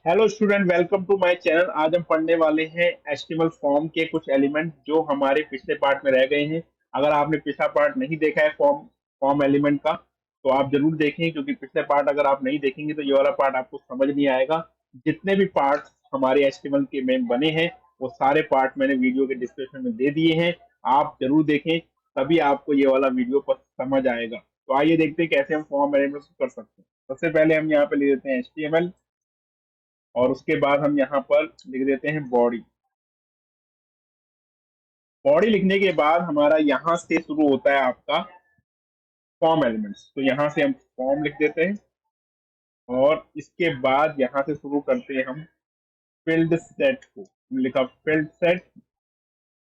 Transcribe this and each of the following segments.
Hello student, welcome to my channel. आज हम पढ़ने वाले हैं एचटीएमएल फॉर्म के कुछ एलिमेंट जो हमारे पिछले पार्ट में रह गए हैं। अगर आपने पिछला पार्ट नहीं देखा है फॉर्म फॉर्म एलिमेंट का, तो आप जरूर देखें, क्योंकि पिछले पार्ट अगर आप नहीं देखेंगे तो ये वाला पार्ट आपको समझ नहीं आएगा। जितने भी पार्ट हमारे एचटीएमएल के में बने हैं वो सारे पार्ट मैंने वीडियो के डिस्क्रिप्शन में दे दिए हैं। आप जरूर देखें, तभी आपको ये वाला वीडियो पर समझ आएगा। तो आइए देखते हैं कैसे हम फॉर्म एलिमेंट कर सकते हैं। सबसे पहले हम यहाँ पे ले देते हैं एचटीएमएल, और उसके बाद हम यहाँ पर लिख देते हैं बॉडी। बॉडी लिखने के बाद हमारा यहाँ से शुरू होता है आपका फॉर्म एलिमेंट्स। तो यहाँ से हम फॉर्म लिख देते हैं, और इसके बाद यहाँ से शुरू करते हैं हम फील्ड सेट को। लिखा फील्ड सेट,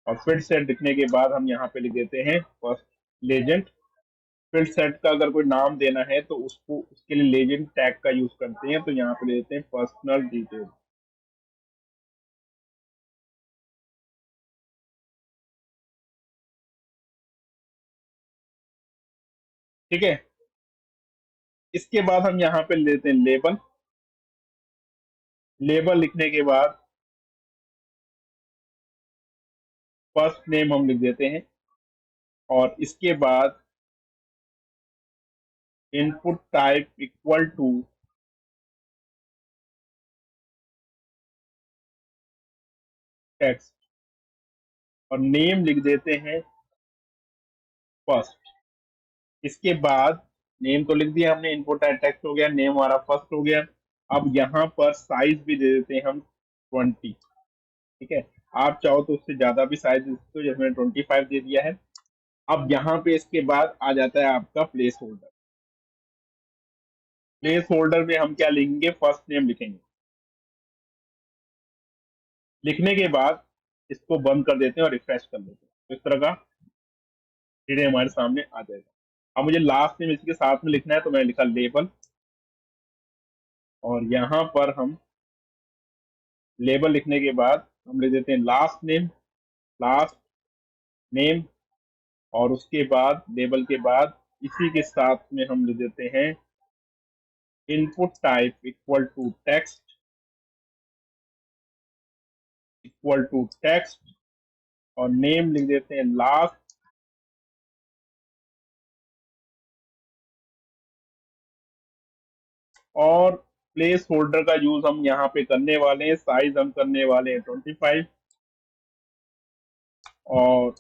और फील्ड सेट लिखने के बाद हम यहाँ पे लिख देते हैं फर्स्ट लेजेंड। फील्ड सेट का अगर कोई नाम देना है तो उसको उसके लिए लेजेंड टैग का यूज करते हैं। तो यहाँ पे ले देते हैं पर्सनल डिटेल। ठीक है, इसके बाद हम यहाँ पे ले देते हैं लेबल। लेबल लिखने के बाद फर्स्ट नेम हम लिख देते हैं, और इसके बाद input type equal to text, और नेम लिख देते हैं फर्स्ट। इसके बाद नेम तो लिख दिया हमने, इनपुट टाइप टेक्स्ट हो गया, नेम हमारा फर्स्ट हो गया। अब यहाँ पर साइज भी दे देते हैं हम 20। ठीक है, आप चाहो तो उससे ज्यादा भी साइज दे सकते हो, जैसे मैंने 25 दे दिया है। अब यहाँ पे इसके बाद आ जाता है आपका प्लेस होल्डर। प्लेस होल्डर में हम क्या लिखेंगे, फर्स्ट नेम लिखेंगे। लिखने के बाद इसको बंद कर देते हैं और रिफ्रेश कर देते हैं। इस तरह का सीधे हमारे सामने आ जाएगा। अब मुझे लास्ट नेम इसके साथ में लिखना है, तो मैंने लिखा लेबल, और यहाँ पर हम लेबल लिखने के बाद हम लिख देते हैं लास्ट नेम, लास्ट नेम, और उसके बाद लेबल के बाद इसी के साथ में हम लिख देते हैं input type equal to text, equal to text, और नेम लिख देते हैं लास्ट, और प्लेस होल्डर का यूज हम यहाँ पे करने वाले हैं। साइज हम करने वाले हैं 25, और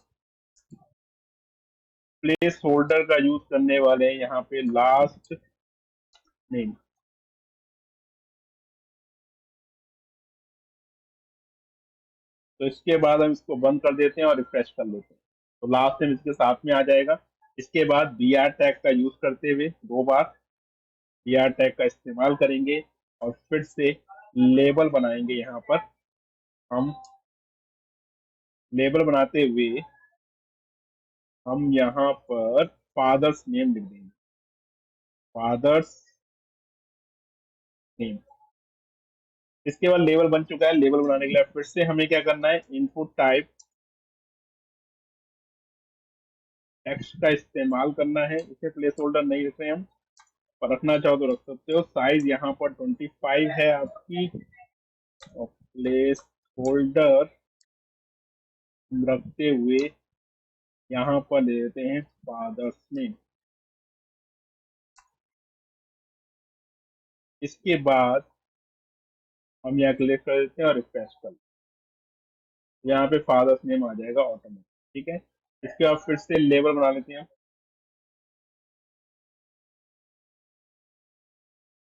प्लेस होल्डर का यूज करने वाले हैं यहाँ पे लास्ट नेम। तो इसके बाद हम इसको बंद कर देते हैं और रिफ्रेश कर लेते हैं, तो लास्ट नेम इसके साथ में आ जाएगा। इसके बाद बी आर टैग का यूज करते हुए 2 बार बी आर टैग का इस्तेमाल करेंगे, और फिर से लेबल बनाएंगे। यहाँ पर हम लेबल बनाते हुए हम यहाँ पर फादर्स नेम लिख देंगे, फादर्स नेम। इसके बाद लेबल बन चुका है। लेबल बनाने के लिए फिर से हमें क्या करना है, इनपुट टाइप टेक्स्ट का इस्तेमाल करना है। इसे प्लेस होल्डर नहीं रख रहे हम, पर रखना चाहो तो रख सकते हो। साइज यहाँ पर 25 है आपकी, और प्लेस होल्डर रखते हुए यहाँ पर ले देते हैं फादर्स नेम। इसके बाद हम यहाँ क्लिक कर देते हैं और रिफ्रेश कर देते हैं। यहाँ पे फादर्स नेम आ जाएगा ऑटोमेटिक। ठीक है, इसके बाद फिर से लेबल बना लेते हैं,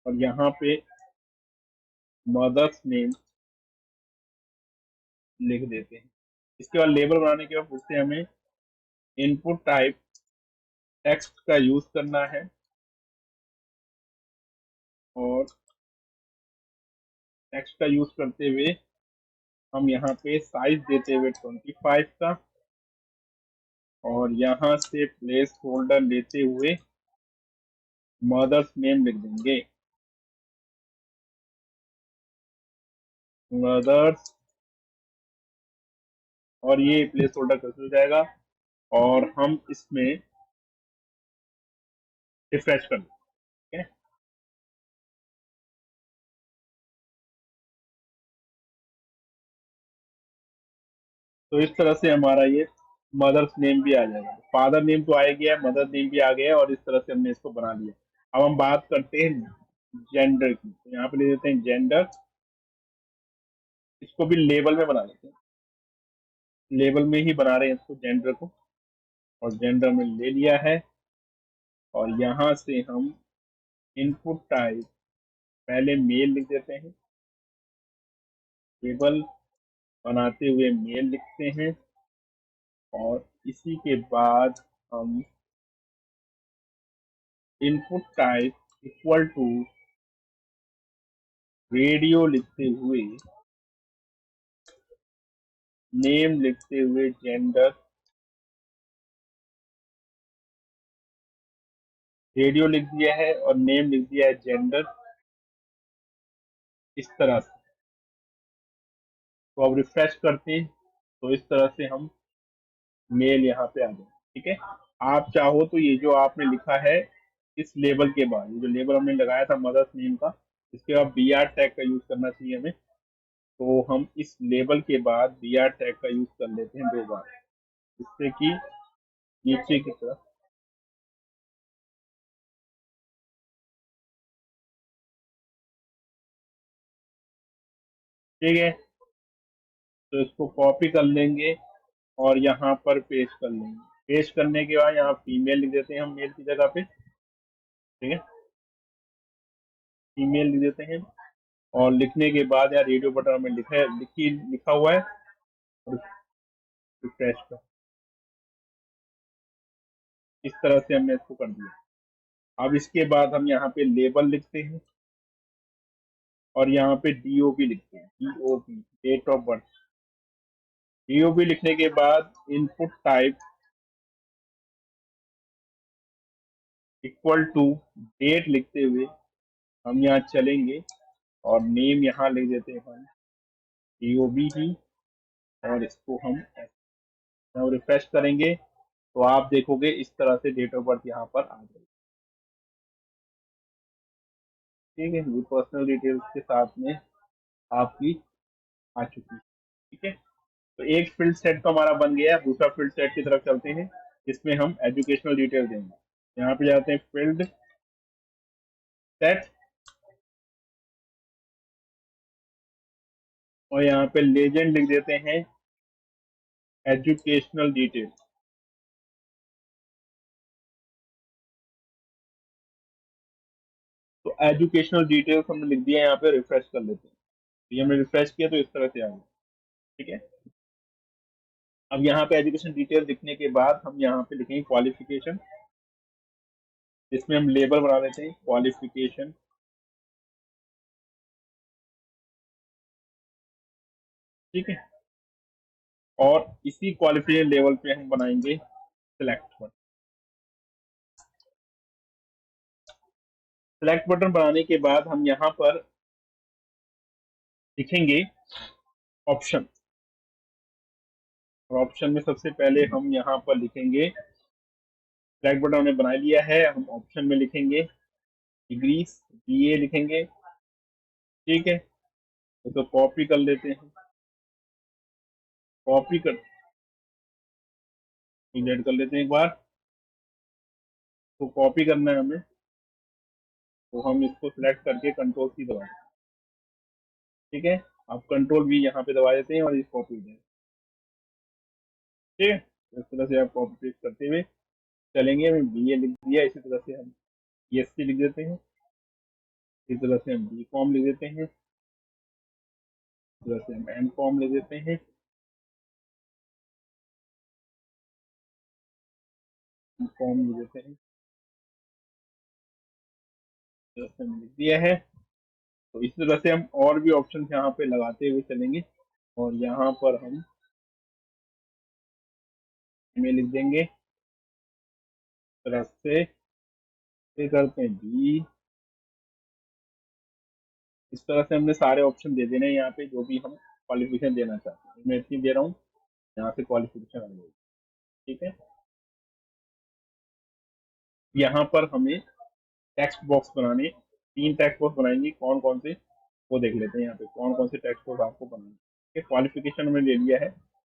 और यहाँ पे मदर्स नेम लिख देते हैं। इसके बाद लेबल बनाने के बाद फिर से हमें इनपुट टाइप टेक्स्ट का यूज करना है, और टेक्स्ट का यूज करते हुए हम यहाँ पे साइज देते हुए 25 का, और यहाँ से प्लेस होल्डर लेते हुए मदर्स नेम लिख देंगे, मदर्स, और ये प्लेस होल्डर कैंसिल हो जाएगा, और हम इसमें रिफ्रेश कर देंगे। ठीक है, तो इस तरह से हमारा ये मदर्स नेम भी आ जाएगा, फादर नेम तो आ गया, मदर नेम भी आ गया, और इस तरह से हमने इसको बना लिया। अब हम बात करते हैं जेंडर की, तो यहाँ पे ले देते हैं जेंडर, इसको भी लेबल में बना लेते हैं, लेबल में ही बना रहे हैं इसको जेंडर को, और जेंडर में ले लिया है। और यहाँ से हम इनपुट टाइप पहले मेल लिख देते हैं, टेबल बनाते हुए मेल लिखते हैं, और इसी के बाद हम input type equal to radio लिखते हुए, नेम लिखते हुए जेंडर, रेडियो लिख दिया है और नेम लिख दिया है जेंडर, इस तरह से। तो अब रिफ्रेश करते हैं, तो इस तरह से हम मेल यहाँ पे आ जाए। ठीक है, आप चाहो तो ये जो आपने लिखा है इस लेबल के बाद, ये जो लेबल हमने लगाया था मदर्स नेम का, इसके बाद बी आर टैग का यूज करना चाहिए हमें, तो हम इस लेबल के बाद बी आर टैग का यूज कर लेते हैं 2 बार, जिससे कि नीचे की तरफ, ठीक है, तो इसको कॉपी कर लेंगे और यहाँ पर पेस्ट कर लेंगे। पेस्ट करने के बाद यहाँ फीमेल लिख देते हैं हम मेल की जगह पे, ठीक है, फीमेल लिख देते हैं, और लिखने के बाद यहाँ रेडियो बटन में लिखा हुआ है, रिफ्रेश कर, इस तरह से हमने इसको कर दिया। अब इसके बाद हम यहाँ पे लेबल लिखते हैं, और यहाँ पे डीओबी लिखते हैं, DOB date of birth, DOB लिखने के बाद input type equal to date लिखते हुए हम यहाँ चलेंगे, और नेम यहाँ लिख देते हैं हम डीओबी ही, और इसको हम रिफ्रेश करेंगे, तो आप देखोगे इस तरह से डेट ऑफ बर्थ यहाँ पर आ जाएगी। ठीक है, ये पर्सनल डिटेल्स के साथ में आपकी आ चुकी है। ठीक है, तो एक फील्ड सेट तो हमारा बन गया, दूसरा फील्ड सेट की तरफ चलते हैं, इसमें हम एजुकेशनल डिटेल देंगे। यहाँ पे जाते हैं फील्ड सेट, और यहाँ पे लेजेंड लिख देते हैं एजुकेशनल डिटेल। तो एजुकेशनल डिटेल्स हमने लिख दिया, यहाँ पे रिफ्रेश कर लेते हैं, तो ये हमने रिफ्रेश किया तो इस तरह से आ गया। ठीक है, अब यहाँ पे एजुकेशन डिटेल लिखने के बाद हम यहाँ पे लिखेंगे क्वालिफिकेशन, इसमें हम लेबल बना लेते हैं क्वालिफिकेशन। ठीक है, और इसी क्वालिफिकेशन लेवल पे हम बनाएंगे सिलेक्ट बटन। सिलेक्ट बटन बनाने के बाद हम यहाँ पर लिखेंगे ऑप्शन, और ऑप्शन में सबसे पहले हम यहाँ पर लिखेंगे, सिलेक्ट बटन हमने बना लिया है, हम ऑप्शन में लिखेंगे डिग्रीज, बीए लिखेंगे। ठीक है, तो कॉपी कर लेते हैं, कॉपी कर कर लेते हैं एक बार, तो कॉपी करना है हमें, तो हम इसको सिलेक्ट करके कंट्रोल सी दबा दें। ठीक है, आप कंट्रोल भी यहाँ पे दबा देते हैं और इस कॉपी दें। ठीक है, तो इस तरह से आप कॉपी पेस्ट करते हुए चलेंगे। हमें बी ए लिख दिया, इसी तरह से हम BSc लिख देते हैं, इस तरह से हम बी कॉम लिख देते हैं, इस तरह से हम एम कॉम लिख देते हैं, कॉम लिख देते हैं, इस तरह से हमने लिख दिया है। तो इस तरह से हम और भी ऑप्शन यहाँ पे लगाते हुए चलेंगे, और यहाँ पर हम में लिख देंगे, इस तरह से ये करते हैं बी, इस तरह से हमने सारे ऑप्शन दे देने हैं यहाँ पे, जो भी हम क्वालिफिकेशन देना चाहते हैं। मैं इतनी दे रहा हूँ, यहाँ से क्वालिफिकेशन आ जाएगी। ठीक है, यहाँ पर हमें टेक्स्ट बॉक्स बनाने, 3 टेक्स्ट बॉक्स बनाएंगे, कौन कौन से वो देख लेते हैं। यहाँ पे कौन कौन से टेक्स्ट बॉक्स आपको बनाने हैं। क्वालिफिकेशन में ले लिया है,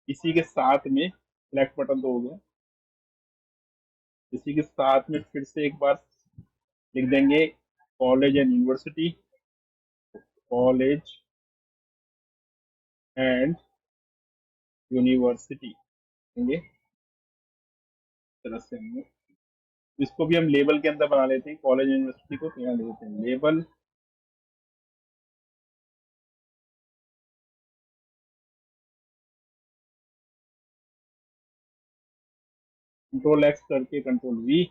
इसी के साथ में सिलेक्ट बटन तो हो गया, इसी के साथ में फिर से एक बार लिख देंगे college and university, college and university देंगे। इस तरह से हम इसको भी हम लेबल के अंदर बना लेते हैं, कॉलेज यूनिवर्सिटी को, तो यहाँ ले देते हैं लेबल। कंट्रोल एक्स करके कंट्रोल वी,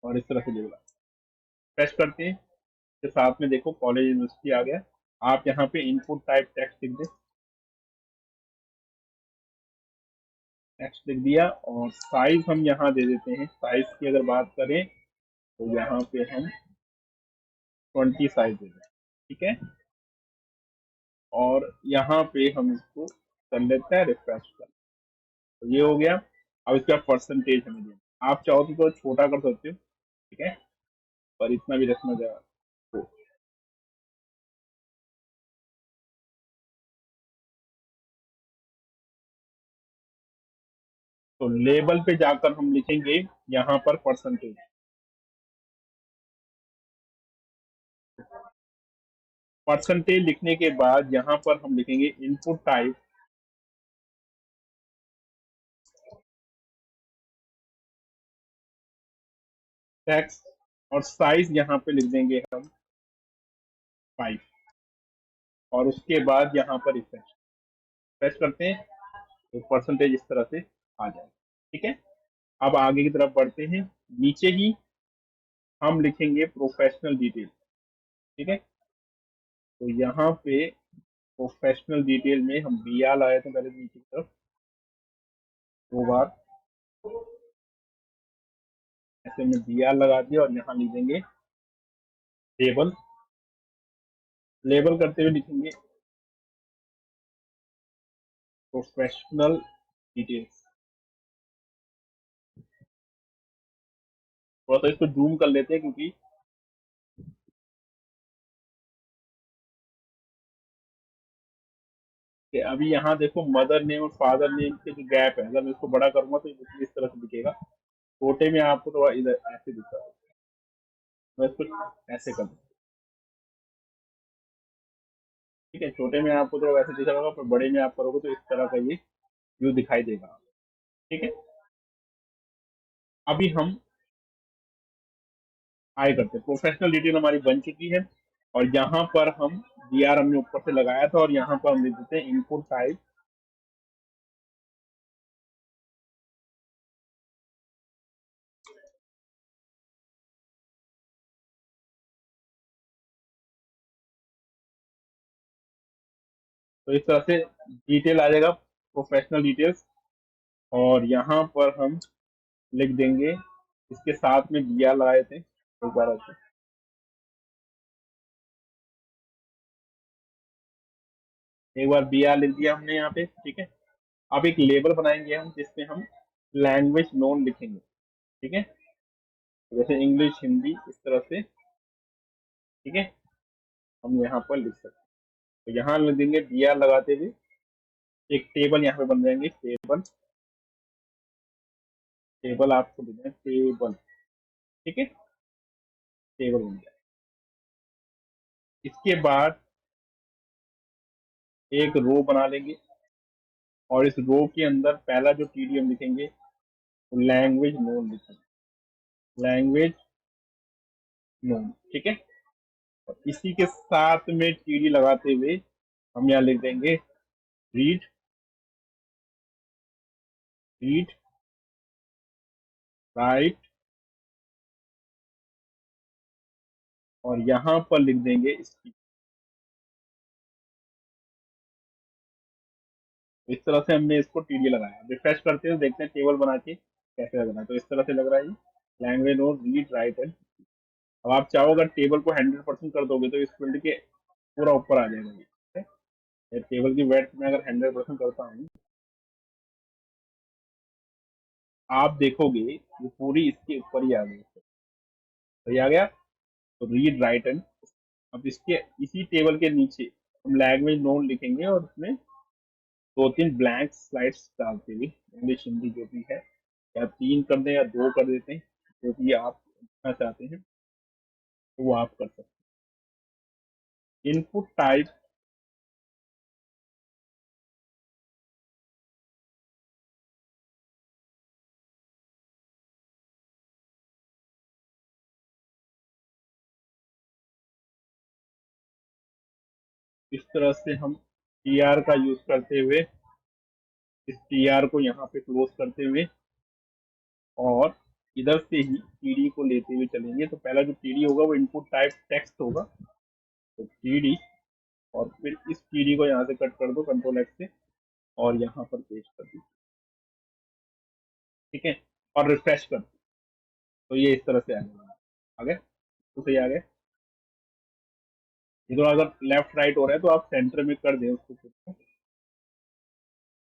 और इस तरह से लेबल प्रेस करते हैं, के साथ में देखो कॉलेज यूनिवर्सिटी आ गया। आप यहाँ पे इनपुट टाइप टेक्स्ट लिख दें, टेक्स्ट लिख दिया, और साइज हम यहाँ दे देते हैं। साइज की अगर बात करें तो यहाँ पे हम 20 साइज दे दें, ठीक है। और यहाँ पे हम इसको कर लेते हैं रिफ्रेश कर, तो ये हो गया। अब इसका परसेंटेज हमें देना, आप चाहो तो छोटा कर सकते हो, ठीक है, पर इतना भी रखना जा तो, लेबल पे जाकर हम लिखेंगे यहाँ पर परसेंटेज। परसेंटेज लिखने के बाद यहाँ पर हम लिखेंगे इनपुट टाइप, टेक्स्ट, और साइज यहाँ पे लिख देंगे हम 5, और उसके बाद यहाँ पर रिफ्रेश प्रेस करते हैं, तो परसेंटेज इस तरह से आ जाए, ठीक है। अब आगे की तरफ बढ़ते हैं, नीचे ही हम लिखेंगे प्रोफेशनल डिटेल, ठीक है। तो यहाँ पे प्रोफेशनल डिटेल में हम बी आर लगाए थे पहले नीचे की तरफ 2 बार, ऐसे में बी आर लगा दिया, और यहाँ लिख देंगे टेबल। लेबल करते हुए लिखेंगे प्रोफेशनल डिटेल्स। थोड़ा सा इसको जूम कर लेते हैं, क्योंकि कि अभी यहाँ देखो मदर नेम और फादर नेम के जो गैप है, अगर मैं इसको बड़ा करूंगा तो ये इस तरह से दिखेगा। छोटे में आपको थोड़ा इधर ऐसे दिखता है, मैं इसको ऐसे कर दूँ, ठीक है। छोटे में आपको थोड़ा वैसे दिख रहा होगा, पर बड़े में आप करोगे तो इस तरह का ये व्यू दिखाई देगा, ठीक है। अभी हम आगे करते हैं, प्रोफेशनल डिटेल हमारी बन चुकी है, और यहाँ पर हम डी आर हमने ऊपर से लगाया था, और यहाँ पर हम लिख देते हैं इनपुट टाइप, तो इस तरह से डिटेल आ जाएगा प्रोफेशनल डिटेल्स। और यहाँ पर हम लिख देंगे, इसके साथ में दिया लगाए थे एक बार ऐसे, एक बार बी आर लिख दिया हमने यहाँ पे, ठीक है। अब एक लेबल बनाएंगे हम, जिसमें हम लैंग्वेज नोन लिखेंगे, ठीक है, जैसे इंग्लिश, हिंदी, इस तरह से, ठीक है, हम यहाँ पर लिख सकते हैं। तो यहाँ लिख देंगे बी आर लगाते हुए एक टेबल यहाँ पे बन जाएंगे, टेबल, टेबल आपको देना है टेबल, ठीक है, टेबल बन गया। इसके बाद एक रो बना लेंगे, और इस रो के अंदर पहला जो टीडी हम लिखेंगे वो लैंग्वेज नोन लिखेंगे, लैंग्वेज नोन, ठीक है। और इसी के साथ में टीडी लगाते हुए हम यहाँ लिख देंगे रीड, रीड राइट, और यहाँ पर लिख देंगे स्पीक। इस तरह से हमने इसको टीडी लगाया। रिफ्रेश करते हैं, देखते हैं टेबल बना के कैसे लगना है, तो इस तरह से लग रहा है ये language known read write and. अब आप चाहो अगर टेबल को 100% कर दोगे तो इस फील्ड के पूरा ऊपर आ जाएगा ये, ठीक है। टेबल की वेट में अगर 100% करता हूँ, आप देखोगे ये पूरी इसके ऊपर ही आ गई, सही आ गया। तो रीड राइट एंड, अब इसके इसी टेबल के नीचे हम लैंग्वेज नोन लिखेंगे, और उसमें 2-3 ब्लैंक स्लाइड्स डालते हुए, इंग्लिश हिंदी जो भी है, या 3 कर दें या 2 कर देते हैं, जो भी आप लिखना चाहते हैं तो वो आप कर सकते हैं। इनपुट टाइप इस तरह से हम tr का यूज करते हुए इस tr को यहाँ पे क्लोज करते हुए और इधर से ही td को लेते हुए चलेंगे। तो पहला जो td होगा वो इनपुट टाइप टेक्स्ट होगा, तो td, और फिर इस td को यहाँ से कट कर दो कंट्रोल एक्स से और यहाँ पर पेस्ट कर दीजिए, ठीक है, और रिफ्रेश कर दो। तो ये इस तरह से आ गया, तो सही आ गया। ये तो अगर लेफ्ट राइट हो रहा है तो आप सेंटर में कर दें उसको,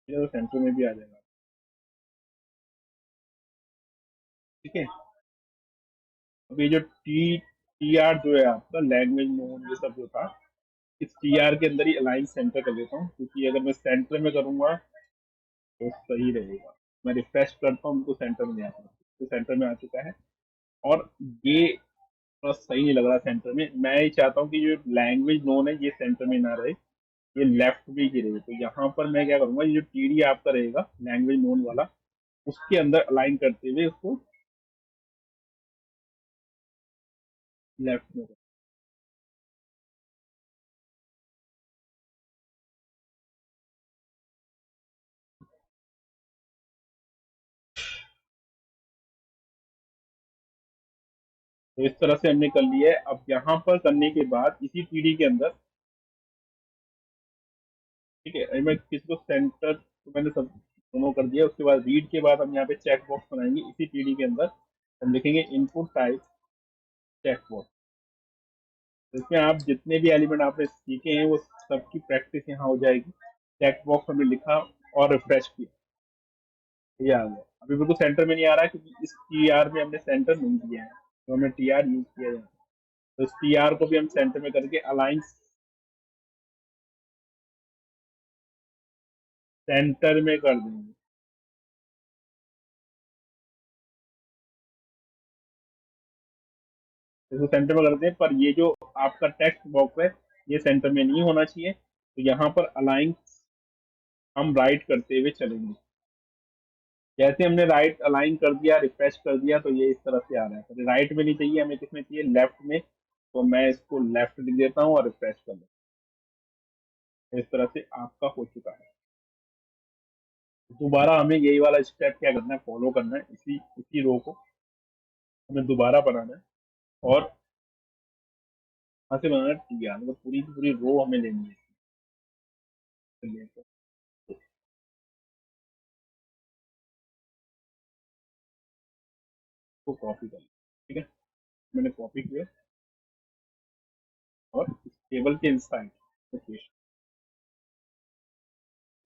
तो सेंटर में भी आ जाएगा, ठीक है। अब ये जो टी आर जो है आपका लैंग्वेज नोन ये सब जो था, इस टी आर के अंदर ही अलाइन सेंटर कर देता हूँ, क्योंकि अगर मैं सेंटर में करूंगा तो सही रहेगा। मैं रिफ्रेश करता हूँ तो सेंटर में आ जाता, तो सेंटर में आ चुका है। और ये थोड़ा सही नहीं लग रहा सेंटर में, मैं ये चाहता हूँ कि जो लैंग्वेज नोन है ये सेंटर में ना रहे, ये लेफ्ट में ही रहे। तो यहाँ पर मैं क्या करूंगा, ये जो टीडी आपका रहेगा लैंग्वेज नोन वाला, उसके अंदर अलाइन करते हुए उसको लेफ्ट में। तो इस तरह से हमने कर लिया है। अब यहाँ पर करने के बाद इसी पीढ़ी के अंदर, ठीक है, मैं किसी को सेंटर तो मैंने सब दोनों कर दिया। उसके बाद रीड के बाद हम यहाँ पे चेक बॉक्स बनाएंगे इसी पीढ़ी के अंदर, हम लिखेंगे इनपुट टाइप चेक बॉक्स। तो इसमें आप जितने भी एलिमेंट आपने सीखे हैं वो सबकी प्रैक्टिस यहाँ हो जाएगी। चेक बॉक्स हमने लिखा और रिफ्रेश किया, ये आ गया। अभी बिल्कुल सेंटर में नहीं आ रहा है क्योंकि इस टी आर में हमने सेंटर नहीं दिया है, तो हमने टी आर यूज किया है। तो इस टी आर को भी हम सेंटर में करके अलाइन सेंटर में कर देंगे। इसको सेंटर में करते हैं, पर ये जो आपका टेक्स्ट बॉक्स है ये सेंटर में नहीं होना चाहिए। तो यहाँ पर अलाइन हम राइट करते हुए चलेंगे। जैसे हमने राइट अलाइन कर दिया, रिफ्रेश कर दिया, तो ये इस तरह से आ रहा है। तो राइट में नहीं चाहिए हमें, किसमें चाहिए, लेफ्ट में। तो मैं इसको लेफ्ट लिख देता हूँ और रिफ्रेश कर देता हूँ। इस तरह से आपका हो चुका है। दोबारा हमें यही वाला स्टेप क्या करना है, फॉलो करना है। इसी इसी रो को हमें दोबारा बनाना है और यहाँ से बनाना है टी आर, मतलब पूरी की पूरी रो हमें लेनी है। चलिए, तो कॉपी कर, ठीक है, मैंने कॉपी किया और इस टेबल के इंसाइड पेस्ट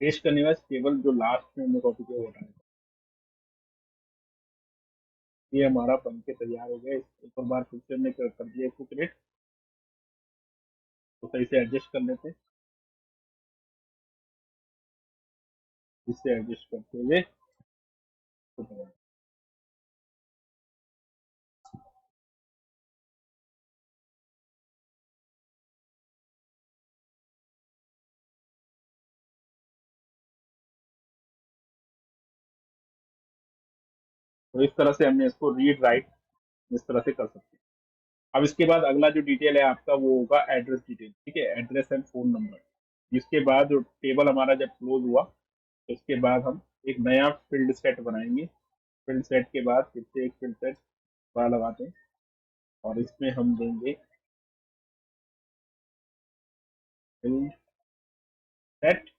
पेस्ट करने के बाद टेबल जो लास्ट में हमने कॉपी किया वो हटाएंगे। ये हमारा बन के तैयार हो गया। एक और बार फिर से हमने कर दिया इसको क्रिएट, तो सही से एडजस्ट कर लेते हैं, इससे एडजस्ट करते हुए तो इस तरह से हमने इसको रीड राइट इस तरह से कर सकते हैं। अब इसके बाद अगला जो डिटेल है आपका वो होगा एड्रेस डिटेल, ठीक है, एड्रेस एंड फोन नंबर। इसके बाद जो टेबल हमारा जब क्लोज हुआ, तो इसके बाद हम एक नया फील्ड सेट बनाएंगे। फील्ड सेट के बाद फिर से एक फील्ड सेट बड़ा लगाते हैं और इसमें हम देंगे फील्ड सेट,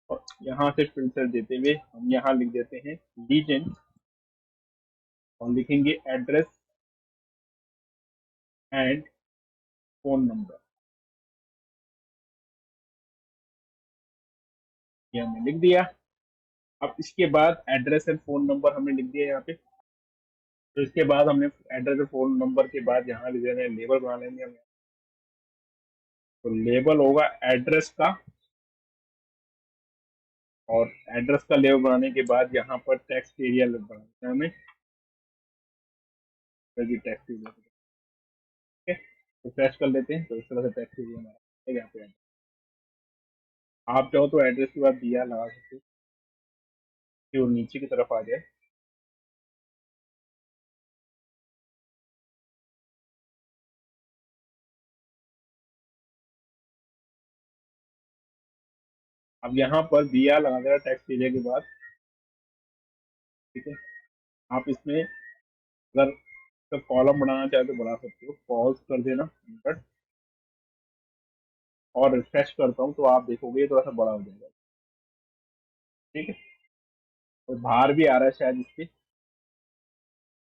और यहाँ से फील्ड सेट देते हुए हम यहाँ लिख देते हैं रीजन और लिखेंगे एड्रेस एंड फोन नंबर। ये हमने लिख दिया। अब इसके बाद एड्रेस एंड फोन नंबर हमने लिख दिया यहाँ पे। तो इसके बाद हमने एड्रेस और फोन नंबर के बाद यहाँ लिख देना है लेबल बना लेंगे हम। तो लेबल होगा एड्रेस का और एड्रेस का लेबल बनाने के बाद यहाँ पर टेक्स्ट एरिया बनाना है हमें, टेक्स्ट एरिया। ठीक है, रिफ्रेश कर लेते हैं तो इस तरह से टेक्स्ट एरिया हमारा यहाँ पे। आप चाहो तो एड्रेस के बाद दिया लगा सकते हो कि वो नीचे की तरफ आ जाए। अब यहाँ पर दिया लगा देगा टेक्स्ट एरिया के बाद। ठीक है, आप इसमें अगर तो कॉलम बनाना चाहे तो बना सकते हो, पॉज कर देना बट, और रिफ्रेश करता हूँ तो आप देखोगे थोड़ा सा बड़ा हो जाएगा। ठीक है, तो बाहर भी आ रहा है शायद इसके,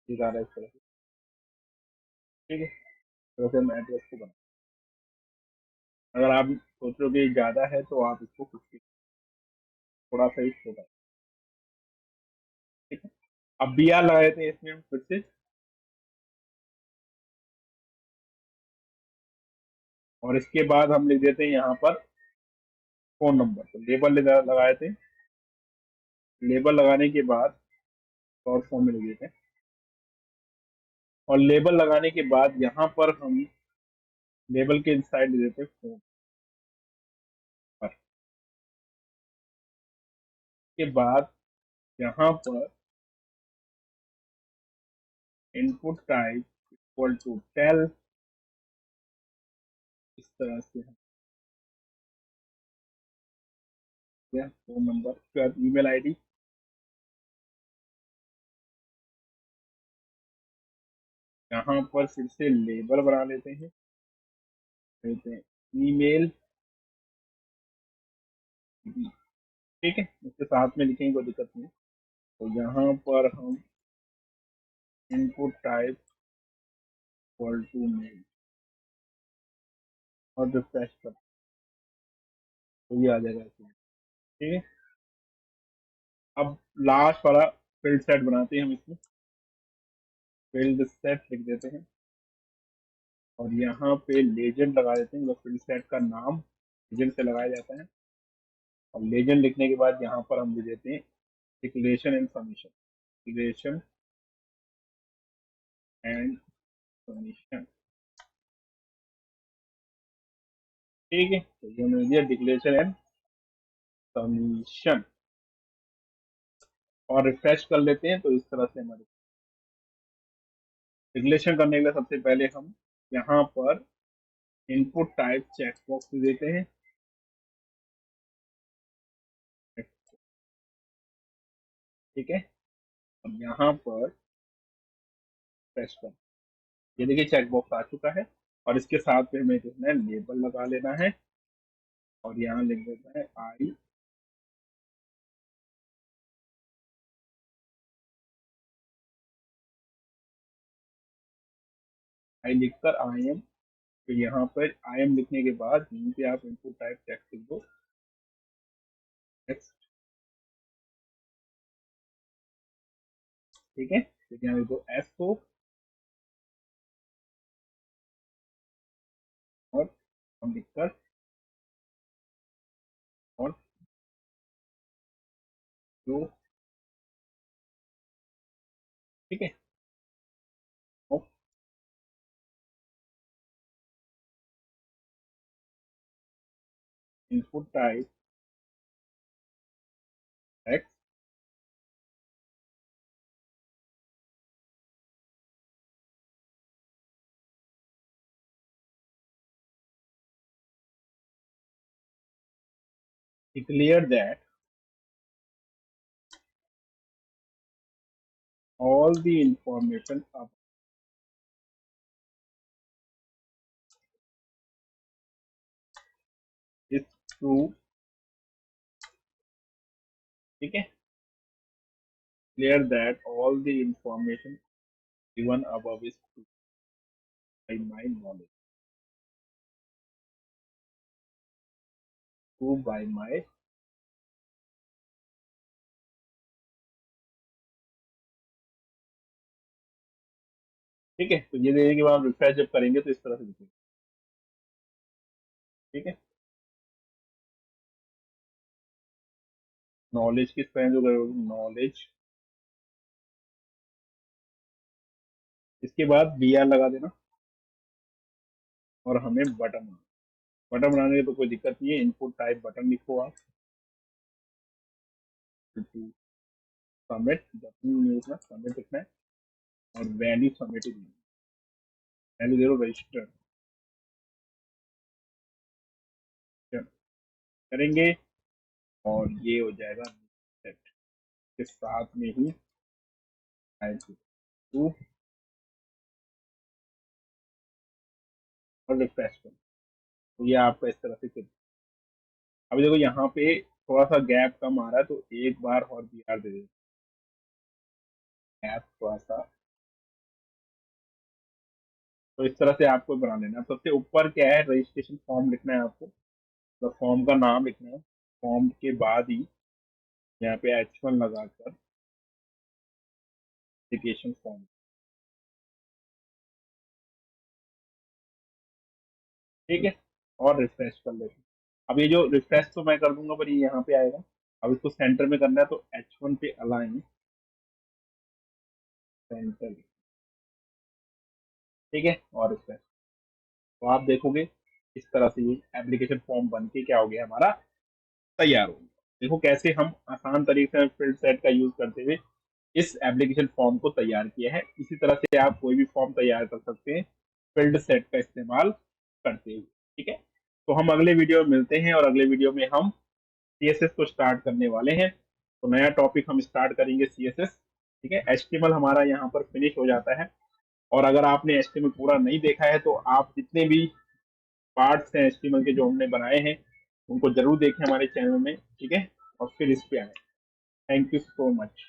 ठीक आ रहा है इस तरह से। ठीक है, तो वैसे हम एड्रेस को बना, अगर आप सोच रहे हो ज्यादा है तो आप इसको कुछ थोड़ा सा ही छोटा। ठीक है, अब बी आर लगाए थे इसमें हम फिर से, और इसके बाद हम लिख देते हैं यहाँ पर फोन नंबर। तो लेबल लगाए थे, लेबल लगाने के बाद शॉर्ट फॉर्म में लिख देते हैं, और लेबल लगाने के बाद यहाँ पर हम लेबल के इंसाइड लिख देते हैं फोन पर। के बाद यहाँ पर input type equal to tel, इस तरह से है फोन नंबर, उसके बाद ईमेल आईडी। यहाँ पर फिर से लेबल बना लेते हैं, लेते हैं ईमेल। ठीक है, इसके साथ में लिखेंगे कोई दिक्कत नहीं। तो यहाँ पर हम input type equal to mail और रिफ्रेश कर, तो ये आ जाएगा इसमें। ठीक है, अब लास्ट वाला फील्ड सेट बनाते हैं हम इसमें, फील्ड सेट लिख देते हैं, और यहाँ पे लेजेंड लगा देते हैं, मतलब फील्ड सेट का नाम लेजेंड से लगाया जाता है। और लेजेंड लिखने के बाद यहाँ पर हम लिख देते हैं declaration and submission, declaration and submission. ठीक है, तो ये हमने दिया डिक्लेरेशन एंड सबमिशन, और रिफ्रेश कर लेते हैं तो इस तरह से हमारे डिक्लेरेशन करने के लिए सबसे पहले हम यहाँ पर इनपुट टाइप चेक बॉक्स देते हैं। ठीक है, अब यहाँ पर प्रेस कर, ये देखिए चेक बॉक्स आ चुका है, और इसके साथ में हमें देखना है लेबल लगा लेना है, और यहाँ लिख देता है आई लिखकर आई एम। तो यहाँ पर आई एम लिखने के बाद यहीं पे आप इनपुट टाइप टेक्स्ट लिख दो, टेक्स्ट। ठीक है, तो यहाँ लिख दो एस ओ, और हम लिखकर और जो, ठीक है, और input type text declare that all the information of is true। ठीक है, clear that all the information given above is true by my knowledge, true by my। ठीक है, तो ये देने के बाद रिफ्रेश जब करेंगे तो इस तरह से दिखेगा। ठीक है, नॉलेज की स्पेलिंग जो करोगे नॉलेज, इसके बाद बी आर लगा देना और हमें बटन, बटन बनाने की तो कोई दिक्कत नहीं है, इनपुट टाइप बटन लिखो आप, सबमिट, बटन नहीं लिखना, सबमिट लिखना है और वैल्यू सबमिट ही देनी, वैल्यू दे दो रजिस्टर करेंगे और ये हो जाएगा सेट के साथ में ही टू और रिफ्रेश करो, तो ये आपका इस तरह से चल। अभी देखो यहाँ पे थोड़ा सा गैप कम आ रहा है, तो एक बार और बी आर दे देते, गैप थोड़ा सा, तो इस तरह से आपको बना लेना है। सबसे ऊपर क्या है, रजिस्ट्रेशन फॉर्म लिखना है आपको, तो फॉर्म का नाम लिखना है, फॉर्म के बाद ही यहाँ पे H1 लगाकर एप्लीकेशन फॉर्म, ठीक है, और रिफ्रेश कर लेते हैं। अब ये जो रिफ्रेश तो मैं कर दूंगा, पर ये यहाँ पे आएगा, अब इसको सेंटर में करना है, तो H1 पे अलाइन सेंटर, ठीक है, और रिफ्रेश, तो आप देखोगे इस तरह से ये एप्लीकेशन फॉर्म बन के क्या हो गया हमारा, तैयार हो गया। देखो कैसे हम आसान तरीके से फील्ड सेट का यूज करते हुए इस एप्लीकेशन फॉर्म को तैयार किया है। इसी तरह से आप कोई भी फॉर्म तैयार कर सकते हैं फील्ड सेट का इस्तेमाल करते हुए, ठीक है। तो हम अगले वीडियो में मिलते हैं और अगले वीडियो में हम सीएसएस को स्टार्ट करने वाले हैं। तो नया टॉपिक हम स्टार्ट करेंगे सीएसएस, ठीक है। एचटीएमएल हमारा यहाँ पर फिनिश हो जाता है, और अगर आपने एचटीएमएल पूरा नहीं देखा है तो आप जितने भी पार्ट्स हैं एचटीएमएल के जो हमने बनाए हैं उनको जरूर देखें हमारे चैनल में, ठीक है, और फिर इस पे आए। Thank you so much.